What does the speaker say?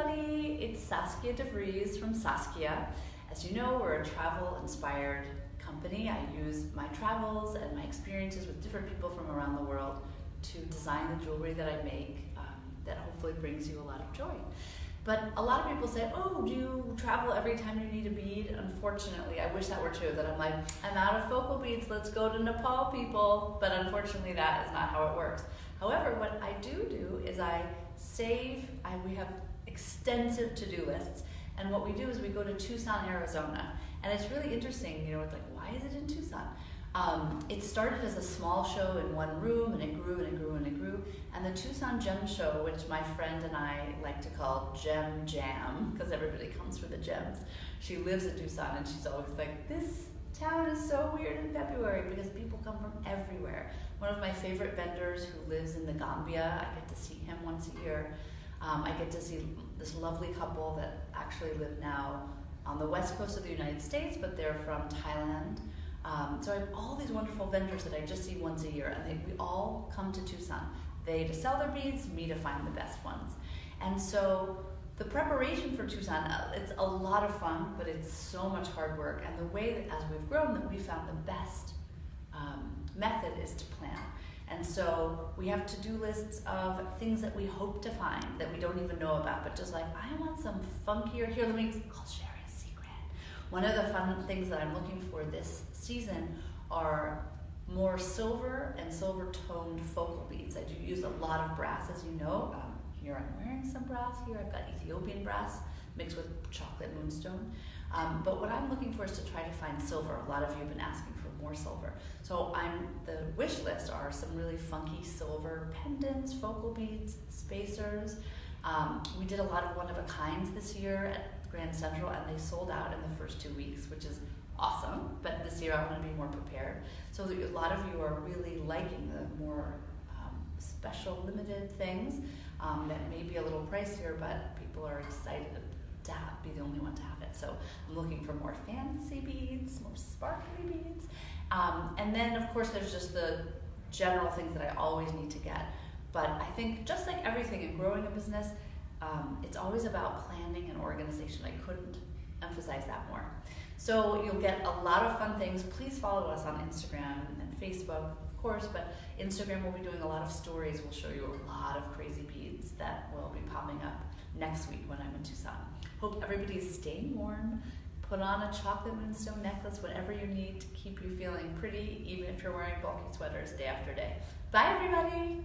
everybody, it's Saskia DeVries from Saskia. As you know, we're a travel-inspired company. I use my travels and my experiences with different people from around the world to design the jewelry that I make that hopefully brings you a lot of joy. But a lot of people say, oh, do you travel every time you need a bead? Unfortunately, I wish that were true, that I'm like, I'm out of focal beads, let's go to Nepal, people. But unfortunately, that is not how it works. However, what I do is I save, we have extensive to-do lists, and what we do is we go to Tucson, Arizona. And it's really interesting, it's like, why is it in Tucson? It started as a small show in one room, and it grew and it grew and it grew. And the Tucson Gem Show, which my friend and I like to call Gem Jam, because everybody comes for the gems. She lives in Tucson, and she's always like, this town is so weird in February because people come from everywhere. One of my favorite vendors who lives in the Gambia, I get to see him once a year. I get to see this lovely couple that actually live now on the west coast of the United States, but they're from Thailand. So I have all these wonderful vendors that I just see once a year, and we all come to Tucson. They to sell their beads, me to find the best ones. And so the preparation for Tucson, it's a lot of fun, but it's so much hard work. And the way that as we've grown, that we found the best method is to plan. And so we have to-do lists of things that we hope to find that we don't even know about, but just like, I want some funkier, here, I'll share a secret. One of the fun things that I'm looking for this season are more silver and silver toned focal beads. I do use a lot of brass, as you know. Here I'm wearing some brass. Here I've got Ethiopian brass mixed with chocolate moonstone. But what I'm looking for is to try to find silver. A lot of you have been asking for more silver. So the wish list are some really funky silver pendants, focal beads, spacers. We did a lot of one-of-a-kinds this year at Grand Central, and they sold out in the first 2 weeks, which is awesome. But this year I want to be more prepared. So a lot of you are really liking the more special, limited things that may be a little pricier, but people are excited to be the only one to have it. So I'm looking for more fancy beads, more sparkly beads. And then, of course, there's just the general things that I always need to get. But I think just like everything in growing a business, it's always about planning and organization. I couldn't emphasize that more. So you'll get a lot of fun things. Please follow us on Instagram and Facebook, of course, but Instagram will be doing a lot of stories. We'll show you a lot of crazy beads that will be popping up next week when I'm in Tucson. Hope everybody's staying warm. Put on a chocolate moonstone necklace, whatever you need to keep you feeling pretty, even if you're wearing bulky sweaters day after day. Bye, everybody.